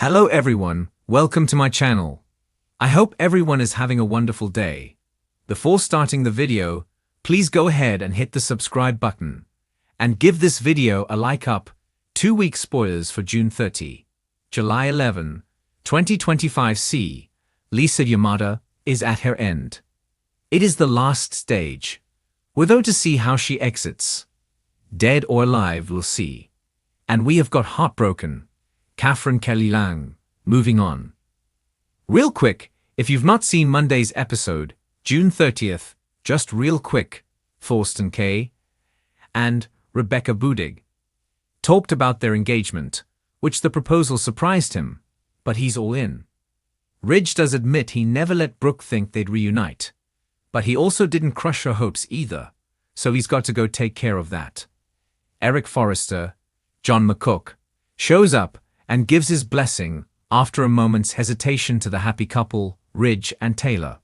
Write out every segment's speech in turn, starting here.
Hello everyone, welcome to my channel. I hope everyone is having a wonderful day. Before starting the video, please go ahead and hit the subscribe button. And give this video a like up. 2-week spoilers for June 30. July 11, 2025 C. Lisa Yamada is at her end. It is the last stage. We're going to see how she exits. Dead or alive, we'll see. And we have got heartbroken. Catherine Kelly Lang, moving on. Real quick, if you've not seen Monday's episode, June 30th, just real quick, Thorsten K. and Rebecca Budig talked about their engagement, which the proposal surprised him, but he's all in. Ridge does admit he never let Brooke think they'd reunite, but he also didn't crush her hopes either, so he's got to go take care of that. Eric Forrester, John McCook, shows up and gives his blessing after a moment's hesitation to the happy couple, Ridge and Taylor.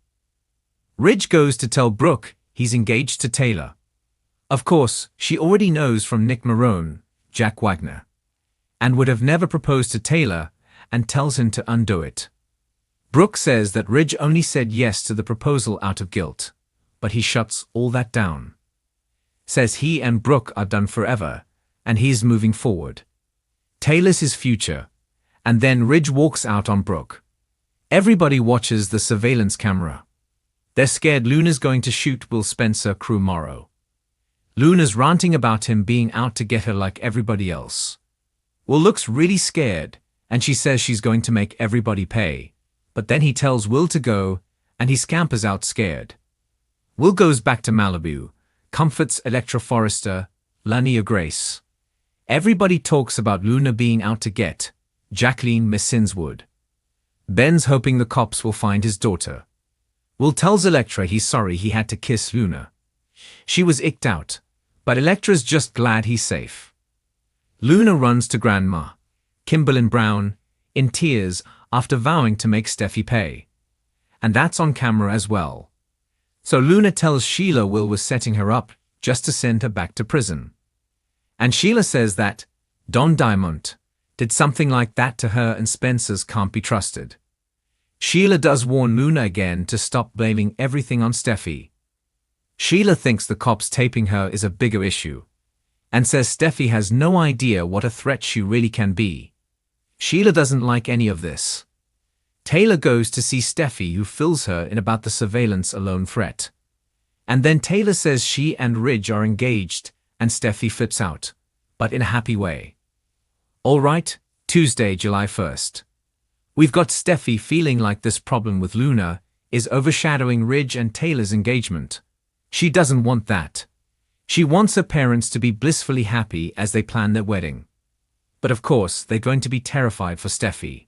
Ridge goes to tell Brooke he's engaged to Taylor. Of course, she already knows from Nick Marone, Jack Wagner, and would have never proposed to Taylor and tells him to undo it. Brooke says that Ridge only said yes to the proposal out of guilt, but he shuts all that down. Says he and Brooke are done forever, and he's moving forward. Taylor's his future, and then Ridge walks out on Brooke. Everybody watches the surveillance camera. They're scared Luna's going to shoot Will Spencer crew Morrow. Luna's ranting about him being out to get her like everybody else. Will looks really scared, and she says she's going to make everybody pay, but then he tells Will to go, and he scampers out scared. Will goes back to Malibu, comforts Electra Forrester, Lania Grace. Everybody talks about Luna being out to get Jacqueline Miss Sinswood. Ben's hoping the cops will find his daughter. Will tells Electra he's sorry he had to kiss Luna. She was icked out, but Electra's just glad he's safe. Luna runs to Grandma, Kimberlyn Brown, in tears after vowing to make Steffi pay. And that's on camera as well. So Luna tells Sheila Will was setting her up just to send her back to prison. And Sheila says that Don Diamond did something like that to her and Spencer's can't be trusted. Sheila does warn Luna again to stop blaming everything on Steffi. Sheila thinks the cops taping her is a bigger issue, and says Steffi has no idea what a threat she really can be. Sheila doesn't like any of this. Taylor goes to see Steffi, who fills her in about the surveillance alone threat. And then Taylor says she and Ridge are engaged, and Steffi flips out, but in a happy way. All right, Tuesday, July 1st. We've got Steffi feeling like this problem with Luna is overshadowing Ridge and Taylor's engagement. She doesn't want that. She wants her parents to be blissfully happy as they plan their wedding. But of course, they're going to be terrified for Steffi.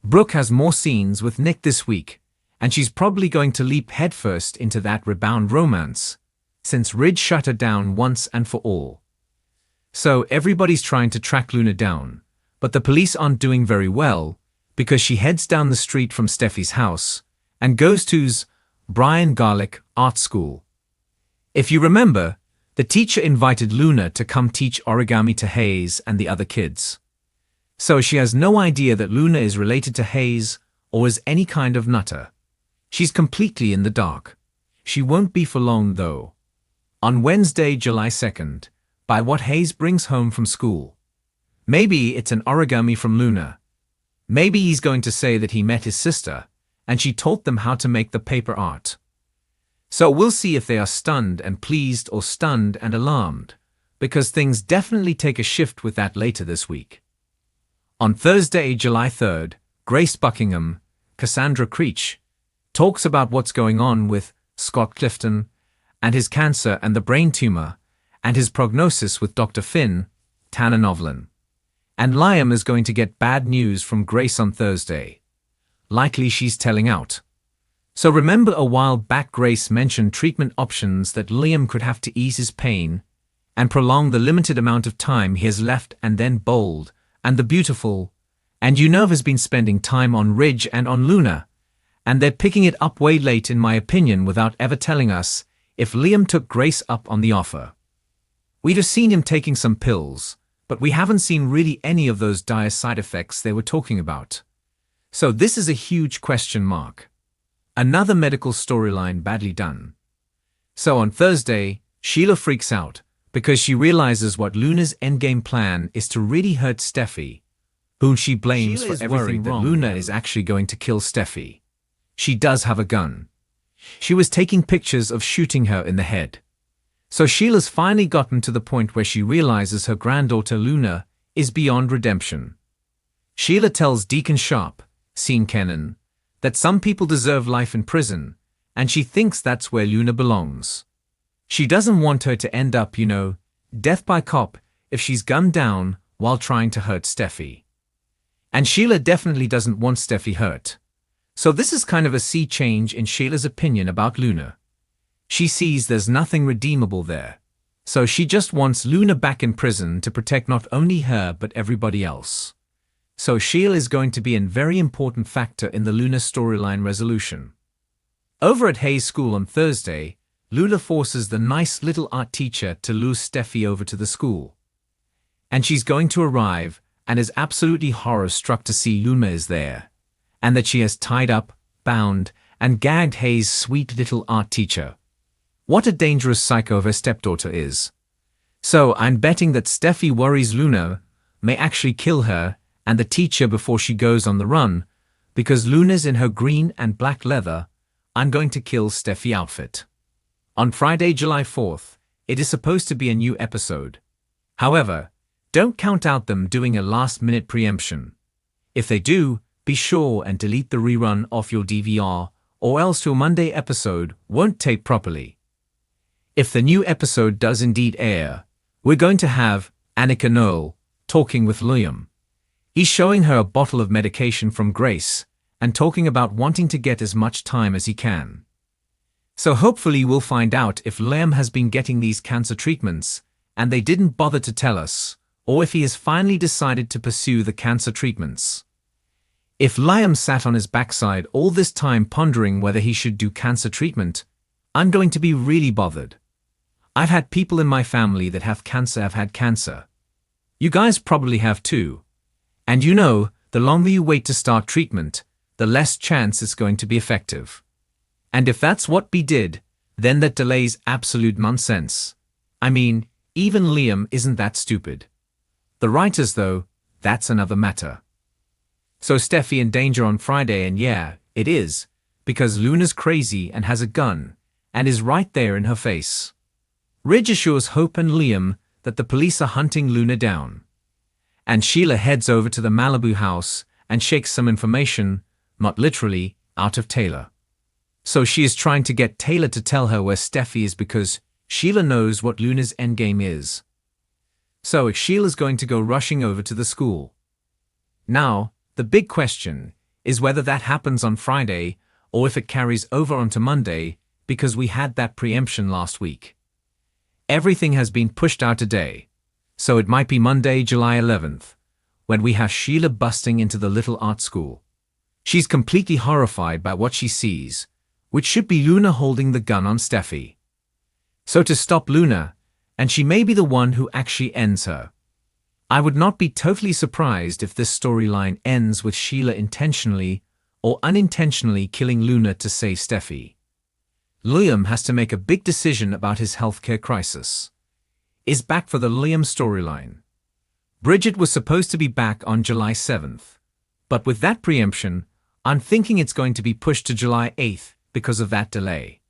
Brooke has more scenes with Nick this week, and she's probably going to leap headfirst into that rebound romance, since Ridge shut her down once and for all. So everybody's trying to track Luna down, but the police aren't doing very well because she heads down the street from Steffi's house and goes to's Brian Garlick Art School. If you remember, the teacher invited Luna to come teach origami to Hayes and the other kids. So she has no idea that Luna is related to Hayes or is any kind of nutter. She's completely in the dark. She won't be for long though. On Wednesday, July 2nd, by what Hayes brings home from school. Maybe it's an origami from Luna. Maybe he's going to say that he met his sister, and she taught them how to make the paper art. So we'll see if they are stunned and pleased or stunned and alarmed, because things definitely take a shift with that later this week. On Thursday, July 3rd, Grace Buckingham, Cassandra Creech, talks about what's going on with Scott Clifton, and his cancer and the brain tumor, and his prognosis with Dr. Finn, Tanner Novlin. And Liam is going to get bad news from Grace on Thursday. Likely she's telling out. So remember a while back Grace mentioned treatment options that Liam could have to ease his pain and prolong the limited amount of time he has left, and then bold, and the beautiful, and has been spending time on Ridge and on Luna, and they're picking it up way late in my opinion without ever telling us if Liam took Grace up on the offer. We'd have seen him taking some pills, but we haven't seen really any of those dire side effects they were talking about. So this is a huge question mark. Another medical storyline badly done. So on Thursday, Sheila freaks out because she realizes what Luna's endgame plan is to really hurt Steffi, whom she blames for everything wrong. Luna is actually going to kill Steffi. She does have a gun. She was taking pictures of shooting her in the head. So Sheila's finally gotten to the point where she realizes her granddaughter Luna is beyond redemption. Sheila tells Deacon Sharp, Sean Kennan, that some people deserve life in prison, and she thinks that's where Luna belongs. She doesn't want her to end up, death by cop if she's gunned down while trying to hurt Steffi. And Sheila definitely doesn't want Steffi hurt. So this is kind of a sea change in Sheila's opinion about Luna. She sees there's nothing redeemable there. So she just wants Luna back in prison to protect not only her but everybody else. So Sheila is going to be a very important factor in the Luna storyline resolution. Over at Hayes School on Thursday, Luna forces the nice little art teacher to lure Steffi over to the school. And she's going to arrive and is absolutely horror-struck to see Luna is there, and that she has tied up, bound, and gagged Hayes' sweet little art teacher. What a dangerous psycho her stepdaughter is. So I'm betting that Steffi worries Luna may actually kill her and the teacher before she goes on the run, because Luna's in her green and black leather I'm going to kill Steffi outfit. On Friday, July 4th, it is supposed to be a new episode. However, don't count out them doing a last-minute preemption. If they do, be sure and delete the rerun off your DVR, or else your Monday episode won't tape properly. If the new episode does indeed air, we're going to have Annika Noel talking with Liam. He's showing her a bottle of medication from Grace and talking about wanting to get as much time as he can. So hopefully we'll find out if Liam has been getting these cancer treatments and they didn't bother to tell us, or if he has finally decided to pursue the cancer treatments. If Liam sat on his backside all this time pondering whether he should do cancer treatment, I'm going to be really bothered. I've had people in my family that have had cancer. You guys probably have too. And the longer you wait to start treatment, the less chance it's going to be effective. And if that's what we did, then that delay's absolute nonsense. I mean, even Liam isn't that stupid. The writers, though, that's another matter. So Steffi in danger on Friday, and yeah, it is, because Luna's crazy and has a gun, and is right there in her face. Ridge assures Hope and Liam that the police are hunting Luna down. And Sheila heads over to the Malibu house and shakes some information, not literally, out of Taylor. So she is trying to get Taylor to tell her where Steffi is because Sheila knows what Luna's endgame is. So Sheila's going to go rushing over to the school. Now, the big question is whether that happens on Friday or if it carries over onto Monday, because we had that preemption last week. Everything has been pushed out a day. So it might be Monday, July 11th, when we have Sheila busting into the little art school. She's completely horrified by what she sees, which should be Luna holding the gun on Steffi. So to stop Luna, and she may be the one who actually ends her. I would not be totally surprised if this storyline ends with Sheila intentionally or unintentionally killing Luna to save Steffi. Liam has to make a big decision about his healthcare crisis. Is back for the Liam storyline. Bridget was supposed to be back on July 7th, but with that preemption, I'm thinking it's going to be pushed to July 8th because of that delay.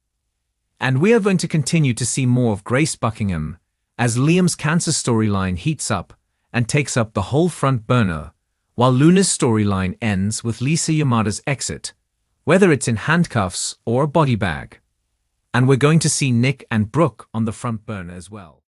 And we are going to continue to see more of Grace Buckingham as Liam's cancer storyline heats up and takes up the whole front burner, while Luna's storyline ends with Lisa Yamada's exit, whether it's in handcuffs or a body bag. And we're going to see Nick and Brooke on the front burner as well.